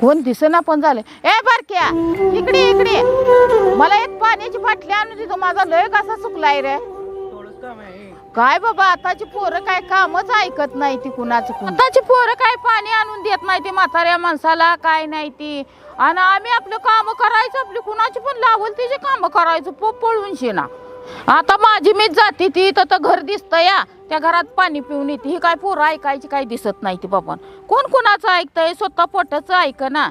कोण दिसेना पण झाले. ए बारक्या, इकडे इकडे, मला एक पाण्याची बाटली आणून दे. माझा लय कसा चुकलाय रे. काय बाबा, आताची पोरं काय कामच ऐकत नाही ती कुणाचं. आताची पोरं काय पाणी आणून देत नाही ती म्हाताऱ्या माणसाला, काय नाही ती. आणि आम्ही आपलं काम करायचं, आपली कुणाची पण लावल तिचे काम करायचं पळून शेना. आता माझी मीच जाते ती तर घर दिसतं या, त्या घरात पाणी पिऊन येते. ही काय पोरं ऐकायची काय दिसत नाही ती बाबा. कोण कुणाचं ऐकतंय, स्वतः पोटाचं ऐक ना.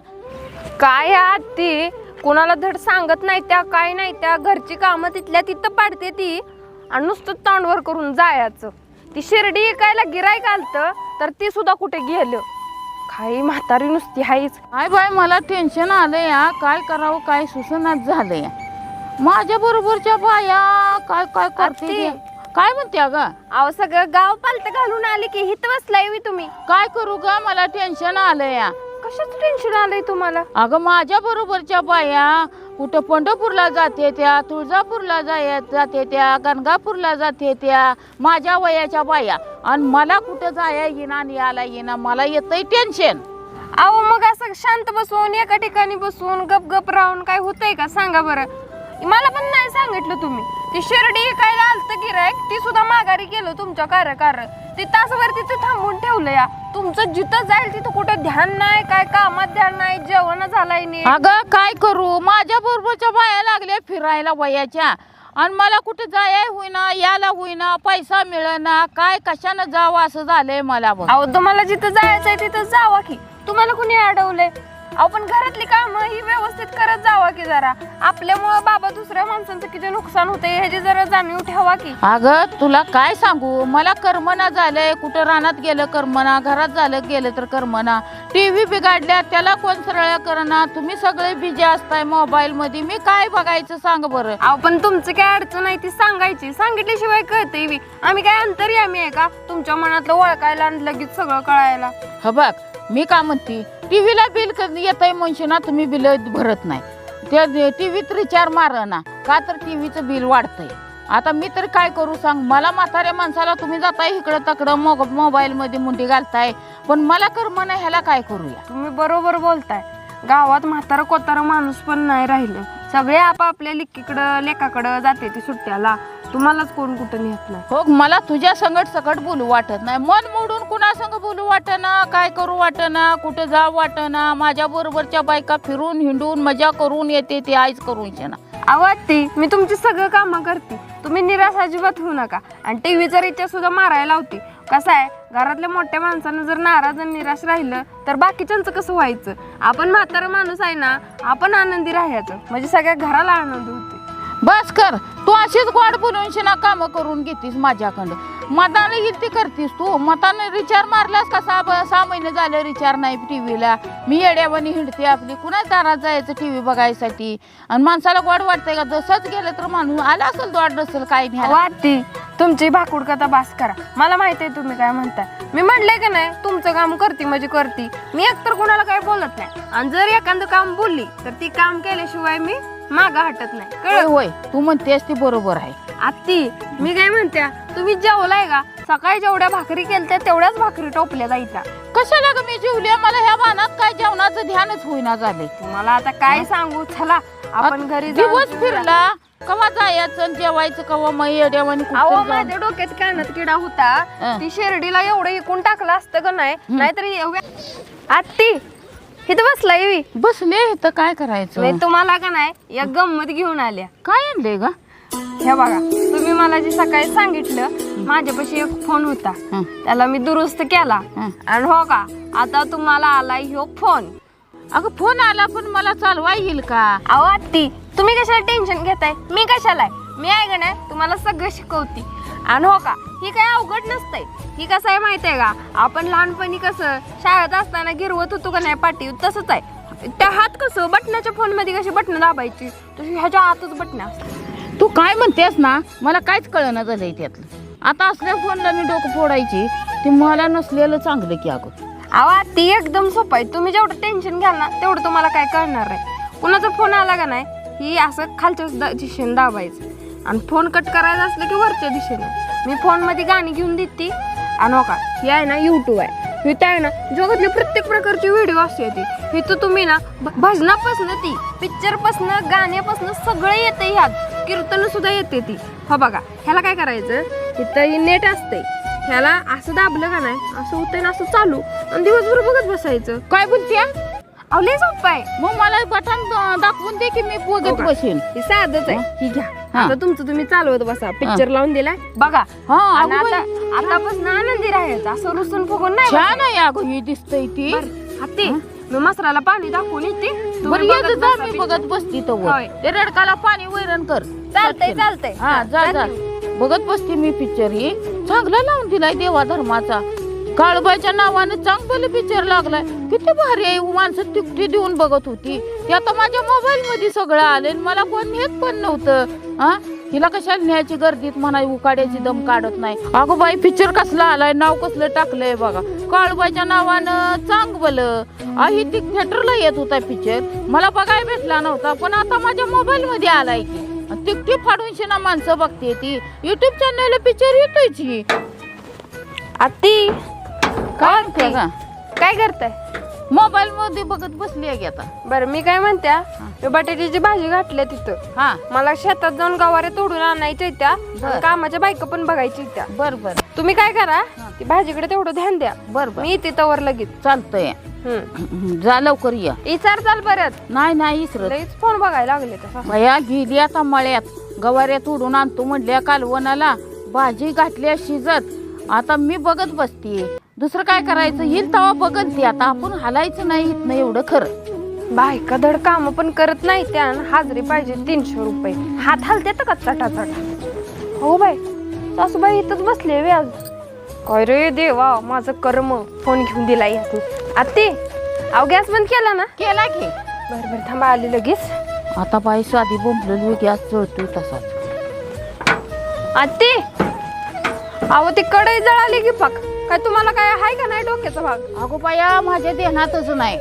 काय ती कुणाला धड सांगत नाही त्या, काय नाही त्या. घरची कामं तिथल्या तिथं पाडते ती आणि नुसतं तांडवर करून जायचं. ती शिर्डी ऐकायला गिरायक आलतं तर ती सुद्धा कुठे गेलं. काही म्हातारी नुसती हायच. काय बाय, मला टेन्शन आलंय या. काय करावं काय सुसनाच झालंय. माझ्या बरोबरच्या बाया काय काय करते, काय म्हणते ग? अहो सगळं गाव पालत घालून आले की हित बसलाय तुम्ही. काय करू ग, मला टेन्शन आलंय या. कशाच टेन्शन आलंय तुम्हाला? अगं माझ्या बरोबरच्या बाया कुठं पंढरपूरला जाते त्या, तुळजापूरला जाते त्या, गणगापूरला जाते त्या, माझ्या वयाच्या बाया. आणि मला कुठं जाया येईना आणि याला येईना. मला येतंय टेन्शन. अहो मग असं शांत बसून एका ठिकाणी बसून गप गप राहून काय होतंय का सांगा बरं. मला पण नाही सांगितलं तुम्ही. ती शिर्डी ऐकायला आलतं गिरायक, ती सुद्धा माघारी गेलो तुमच्या कार ती तासभर तिथं थांबून ठेवलं या. तुमचं जिथं जाईल तिथं कुठं ध्यान नाही, काय कामात ध्यान नाही, जेवण झालाय नाही. अगं काय करू, माझ्या बरोबरच्या बाया लागल्या फिरायला वयाच्या, आणि मला कुठे जाया होईना, याला होईना, पैसा मिळेना, काय कशानं जावं असं झालंय मला बघ. अहो तुम्हाला जिथं जायचंय तिथं जावा की. तुम्हाला कुणी अडवलंय? आपण घरातली कामं ही व्यवस्थित करत जावा की जरा. आपल्यामुळं बाबा दुसऱ्या माणसांचं किती नुकसान होतंय ह्याची जरा जाणीव ठेवा की. अगं तुला काय सांगू, मला करमना झालंय. कुठं रानात गेलं करमना, घरात झालं गेलं तर करमना. टीव्ही बिघडल्या त्याला कोण सरळ करना. तुम्ही सगळे बिजी असताय मोबाईल मध्ये, मी काय बघायचं सांग बरं. अहो पण तुमचं काय अडचण आहे ती सांगायची. सांगितल्याशिवाय कळतंय बी. आम्ही काय अंतर्यामी आहे का तुमच्या मनातलं ओळखायला आणि लगेच सगळं कळायला? ह बघ, मी का म्हणते, टीव्हीला बिल येतंय म्हणशी ना, तुम्ही बिल भरत नाही. त्या टीव्हीत रिचार्ज मारना का तर टीव्हीचं बिल वाढतंय. आता मी तर काय करू सांग. मला म्हाताऱ्या माणसाला तुम्ही जाताय इकडं तकडं मोबाईल मध्ये मुंडी घालताय, पण मला करमना, ह्याला काय करूया. तुम्ही बरोबर बोलताय. गावात म्हातारा कोतारा माणूस पण नाही राहिलं. सगळे आपापल्या लेकाकडं जाते ती सुट्ट्याला. तुम्हालाच कोण कुठं नेत नाही. हो, मला तुझ्या सकट बोलू वाटत नाही. मन मोडून कुणा संग बोलू वाटना, काय करू वाटना, कुठे जाऊ वाटना. माझ्या बरोबरच्या बायका फिरून हिंडून मजा करून येते ती आईच करून शेना. आवडती मी तुमची सगळं कामं करते. तुम्ही निराश अजिबात होऊ नका. आणि टीव्हीचा रिचार्ज सुद्धा मारायला होती. कसं आहे, घरातल्या मोठ्या माणसानं जर नाराज आणि निराश राहिलं तर बाकीच्यांचं कसं व्हायचं. आपण म्हातारा माणूस आहे ना, आपण आनंदी राहायचं म्हणजे सगळ्या घराला आनंद होते. बस कर, तू अशीच गोड बोलून शिना कामं करून घेतीस माझ्याकडं. मताने येईल ती करतीस तू. मताने रिचार्ज मारलास का? 6 महिने झाले रिचार्ज नाही टीव्हीला. मी येड्यावानी हिंडते आपली. कुणाच दारात जायचं टीव्ही बघायसाठी. आणि माणसाला गोड वाटतंय का? जसंच गेलं तर माणूस आला असेल, दोड नसेल, काय नाही. वाटती तुमची भाकुड कथा बास करा. मला माहिती आहे तुम्ही काय म्हणताय. मी म्हटलंय का नाही, तुमचं काम करते म्हणजे करते. मी एकतर कुणाला काय बोलत नाही. आणि जर एखादं काम बोलली तर ती काम केल्याशिवाय मी मागं हटत नाही. होय होय, तू म्हणतेस ती बरोबर आहे. आत्ती मी काय म्हणते, तुम्ही जेवलाय का? सकाळी जेवढ्या भाकरी केलत्या तेवढ्याच भाकरी टोपल्या जायच्या. कशाला ग मी जेवली? मला ह्या बाणात काय जेवणाचं ध्यानच होईना झालंय. तुम्हाला आता काय सांगू. चला आपण घरी जाऊन दिवस फिरला, कवा जायचं जेवायचं, कवा मग येड्यावानी. अहो माझ्या डोक्यात कानात किडा होता. ती शिर्डीला एवढं इकून टाकलं असतं का नाही, नाहीतरी. आत्ती इथं बसलाय बसले तर काय करायचं. तुम्हाला का नाही एक गंमत घेऊन आल्या. काय आणलंय ग? हे बघा, तुम्ही मला जे सकाळी सांगितलं, माझ्यापाशी एक फोन होता, त्याला मी दुरुस्त केला. आणि हो का, आता तुम्हाला आलाय ह्यो फोन. अगं फोन आला पण मला चालवा येईल का? अहो आत्ती तुम्ही कशाला टेन्शन घेताय? मी कशाला आहे, मी आहे का नाही तुम्हाला सगळं शिकवते. आणि हो का, ही काय अवघड नसतंय. ही कसं आहे माहिती आहे का, आपण लहानपणी कसं शाळेत असताना गिरवत होतो का नाही पाठी, तसंच आहे. त्या हात कसं बटनाच्या फोन मध्ये कशी बटणं दाबायची, तशी ह्याच्या आतच बटणं असतात. तू काय म्हणतेस ना, मला काहीच कळना झालंय त्यातलं. आता असल्या फोनला मी डोकं फोडायची, ते मला नसलेलं चांगलं की. अगं अहो ती एकदम सोपं आहे. तुम्ही जेवढं टेन्शन घ्याल ना तेवढं तुम्हाला काय कळणार नाही. कुणाचा फोन आला का नाही, ही असं खालच्या दिशेने दाबायचं आणि फोन कट करायचा असलं की वरच्या दिशेने. मी फोन मध्ये गाणी घेऊन देते. आणि हो का, ही आहे ना यूट्यूब आहे, इथं आहे ना जगातले प्रत्येक प्रकारचे व्हिडिओ असते इथं तुम्ही ना भजनापासून ती पिक्चरपासून गाण्यापासून सगळं येते ह्यात कीर्तन सुद्धा येते ती. हो बघा ह्याला काय करायचं इथं नेट असते ह्याला असं दाबलं का नाही असं होतंय ना असं चालू आणि दिवसभर बघत बसायचं. काय बोलत्या? अहो लय सोपं आहे. मग मला बटन दाखवून दे की मी बघत बसेन. हे साधच आहे. ही घ्या हा. आता तुमचं तुम्ही चालवत बसा. पिक्चर लावून दिलाय बघा. हा आणि अगं आता बाई, आतापासून आनंदी राहायचं असं रुसून फुगून नाही छान बसायचं. आहे अगं ही दिसतंय ती. हाती मी मसराला पाणी दाखवून येते बरं तुम्ही ये बघत जा, बसा मी picture. बघत बसती तर वर. होय. ते रडकाला पाणी वैरण कर. चालतंय चालतंय. हा जा जा बघत बसते मी पिक्चर. ही चांगला लावून दिलाय देवा धर्माचा. काळबाच्या नावानं चांगलं पिक्चर लागलाय. किती भारी आहे. माणसं तिकटी देऊन बघत होती. ते आता माझ्या मोबाईल मध्ये सगळं आले मला कोण नेत पण नव्हतं. हा हिला कशाला न्यायची गर्दीत म्हणा उकाड्याची दम काढत नाही. अगो बाई पिक्चर कसला आलाय नाव कसलं टाकलंय बघा. काळबाच्या नावानं चांगलं ही ती थिएटरला येत होता पिक्चर. मला बघायला भेटला नव्हता पण आता माझ्या मोबाईल मध्ये आलाय की. तिकटी फाडून शिना माणसं बघते ती. युट्यूब चॅनल पिक्चर येतोय. आत्ती काय म्हणते का? काय करताय? मोबाईल मध्ये बघत बसली आहे की आता. बरं मी काय म्हणत्या मी बटाट्याची भाजी घातल्या तिथं. हा मला शेतात जाऊन गवारे तोडून आणायच्या त्या बर. कामाच्या बायका पण बघायची त्या. बर बर तुम्ही काय करा ती भाजीकडे तेवढं ध्यान द्या. बर बर मी येते तवर लगेच. चालतंय. जा लवकर या. इचार चाल परत नाही नाही इसरत. लईच फोन बघायला लागले तसा. भया गेली आता मळ्यात गवाऱ्यात उडून आणतो म्हणल्या कालवणाला. भाजी घातल्या शिजत. आता मी बघत बसते. दुसरं काय करायचं येईल तवा बघत ती. आता आपण हलायचं नाही इथनं एवढं खरं. बायका धड काम पण करत नाही त्या हाजरी पाहिजे 300 रुपये. हात हलते का चटा. हो बाई सासूबाई इथंच बसले व्याज. काय रे देवा माझं कर्म फोन घेऊन दिला यातून. आत्ती अहो गॅस बंद केला ना? केला की. बरं थांबा आली लगेच. आता बाई साधी बोंबलेली गॅस जळतोय तसाच. आत्ती अहो ती कढई जळाली की पाक. काय तुम्हाला काय आहे का नाही डोक्याचा भाग? अगो बाया माझ्या ध्यानातच नाही.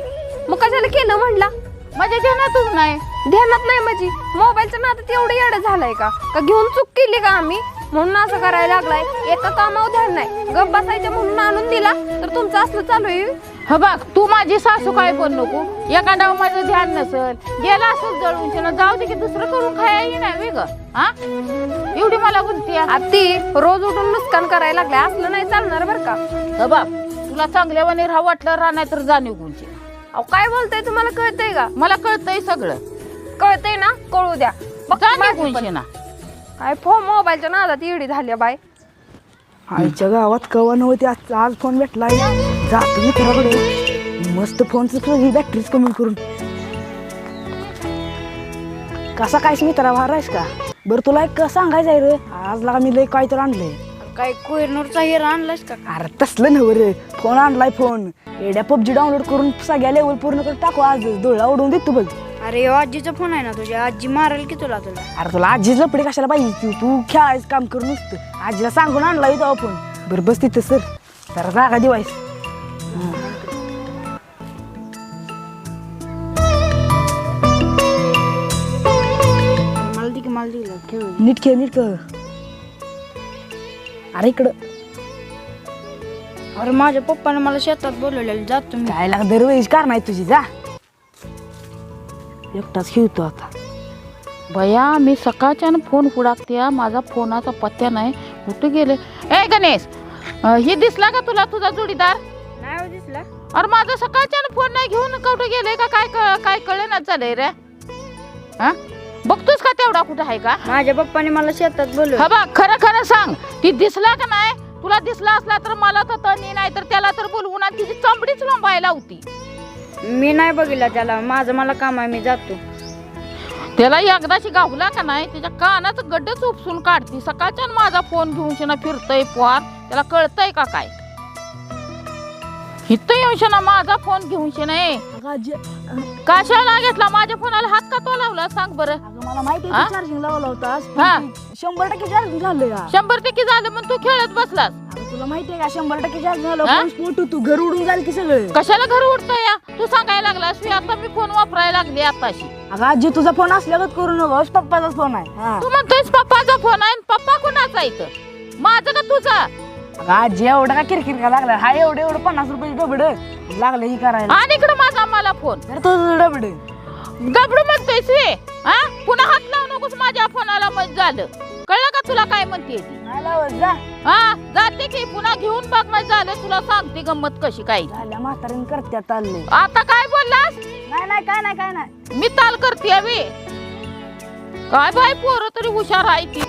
मग कशाला केलं म्हणला? माझ्या ध्यानातच नाही. ध्यानात नाही माझी मोबाईलचं नातं एवढं येडं झालंय का घेऊन चूक केली का आम्ही म्हणून असं करायला लागलाय? एका कामावर ध्यान नाही गप बसायचं म्हणून आणून दिला तर तुमचं असलं चालू आहे. ह बघ तू माझी सासू काय पण नको. एखादा माझं ध्यान नसल गेला असेल जळून जाऊ दे की दुसरं करून खायला नाही वेग. हा एवढी मला बोलते. आत्ती रोज उठून नुकसान करायला लागलाय असलं नाही चालणार बरं का. ह बघ तुला चांगल्यावाने राहा वाटलं राहणार तर जा निघून. अहो काय बोलताय तुम्हाला कळतंय का? मला कळतंय सगळं. कळतंय ना कळू द्या. जा निघून ना. काय फोन मोबाईलच्या नादात एवढी झाली बाय. आईच्या गावात कवा नव्हती आज फोन भेटलाय. जातो मित्राकडे मस्त फोनच ही बॅटरीच कमी करून. कसा कायच मित्रा भारायस का? बरं तुला एक सांगायचं आहे रे. आज लागा मी लय काय तर आणलंय. काय कोहिनूरचा हिरा आणलास का? अरे तसलं नव्हे रे. फोन आणलाय फोन. एड्या पबजी डाउनलोड करून सगळ्या लेवल पूर्ण करून टाकू. आज डोळा उडवून देतो बघ. अरे आजीचा फोन आहे ना तुझ्या. आजी मारेल की तुला. अरे तुला आजीच लपडी कशाला पाहिजे? तू खेळायचं काम करून नुसतं. आजीला सांगून आणलाय तो फोन. बरं बस तिथं सर जरा जागा दिवायस. मला दिलं खेळ. नीट खेळ. अरे इकडं अरे माझ्या पप्पाने मला शेतात बोलवलेलं जातो मी. काय लाग दरवेळीच कारण आहे तुझी. जा एकटाच खेळतो आता. बया मी सकाळच्या फोन हुडाकते. माझा फोनाचा पत्त्या नाही. कुठे गेले? ए गणेश ही दिसला का तुला तुझा जोडीदार? नाही दिसला. अरे माझा सकाळच्या फोन नाही घेऊन कुठे गेले का काय कळेना झालंय रे. हा बघतोस का तेवढा कुठं आहे का? माझ्या पप्पाने मला शेतात बोलवलं. हा बा खरं सांग ती दिसला का नाही? तुला दिसला असला तर मला तर तणी नाही तर त्याला तर बोलवून आणि तिची चंबडीच लोंबायला होती. मी नाही बघितला त्याला. माझं काम आहे मी जातो. त्याला एकदाशी गावला का नाही त्याच्या कानाचं गड्डच उपसून काढती. सकाळच्या माझा फोन घेऊन शिना फिरतय पोर. त्याला कळतंय का काय? इथं येऊन शिना माझा फोन घेऊन शिना. कशाला घेतला माझ्या फोनाला हात का तो लावला सांग बरं. मला माहिती आहे चार्जिंग लावला होता. हा 100% चार्जिंग झालं का? 100% झालं मग तू खेळत बसलास. तुला माहिती आहे का 100% चार्ज झालं. स्फोट तू घर उडून जाईल की सगळं. कशाला घर उडतंय या? तू सांगायला लागलास मी आता मी फोन वापरायला लागले आताशी. अगं आजी तुझा फोन असल्यागत करू नकोस. पप्पाचाच फोन आहे. तू म्हणतोयस पप्पाचा फोन आहे. पप्पा कोणाचा इथं? माझा का तुझा? आज एवढं का किरकिर का लागला हा एवढं 50 रुपये डबड लागलं ही करायला आणि इकडं माझा मला फोन तर तो डबड गबडू म्हणतोयस रे हा पुन्हा हात लावू नकोस माझ्या फोनाला मत झालं कळलं का तुला काय म्हणते ती नाही लावत जा हा जाते की पुन्हा घेऊन बघ मग झालं तुला सांगते गंमत कशी काय झाल्या म्हातारीन करत्या चालले आता काय बोललास नाही काय नाही मी ताल करते बे काय बाय पोरं तरी हुशार आहे ती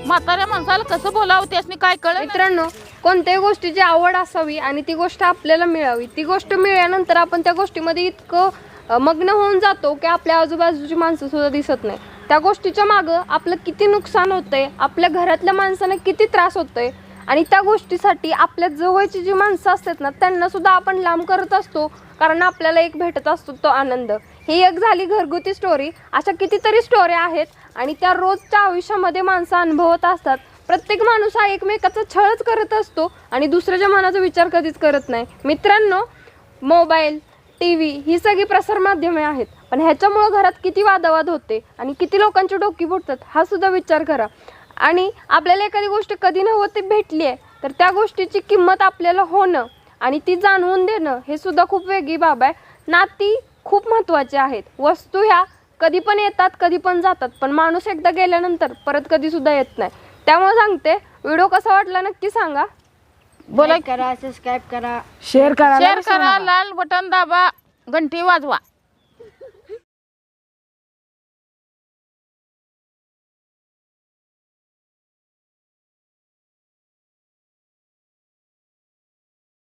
म्हाताऱ्या माणसाला कसं बोलावं त्यासनी काय कळलं मित्रांनो कोणत्याही गोष्टीची आवड असावी आणि ती गोष्ट आपल्याला मिळावी ती गोष्ट मिळाल्यानंतर आपण त्या गोष्टीमध्ये इतकं मग्न होऊन जातो की आपल्या आजूबाजूची माणसं सुद्धा दिसत नाही त्या गोष्टीच्या मागं आपलं किती नुकसान होतंय आपल्या घरातल्या माणसांना किती त्रास होतोय आणि त्या गोष्टीसाठी आपल्या जवळची जी माणसं असतात ना त्यांना सुद्धा आपण लांब करत असतो कारण आपल्याला एक भेटत असतो तो आनंद ही एक झाली घरगुती स्टोरी अशा कितीतरी स्टोरी आहेत आणि त्या रोजच्या आयुष्यामध्ये माणसं अनुभवत असतात प्रत्येक माणूस हा एकमेकाचा छळच करत असतो आणि दुसऱ्याच्या मनाचा विचार कधीच करत नाही मित्रांनो मोबाईल TV ही सगळी प्रसारमाध्यमे आहेत पण ह्याच्यामुळं घरात किती वादावाद होते आणि किती लोकांची डोकी फुटतात हा सुद्धा विचार करा आणि आपल्याला एखादी गोष्ट कधी नव्हती भेटली आहे तर त्या गोष्टीची किंमत आपल्याला होणं आणि ती जाणवून देणं हे सुद्धा खूप वेगळी बाब आहे नाती खूप महत्त्वाचे आहेत वस्तू ह्या कधी पण येतात कधी पण जातात पण माणूस एकदा गेल्यानंतर परत कधी सुद्धा येत नाही त्यामुळे सांगते व्हिडिओ कसा वाटला नक्की सांगा बोला करा सबस्क्राईब करा शेअर करा शेअर करा लाल बटन दाबा घंटी वाजवा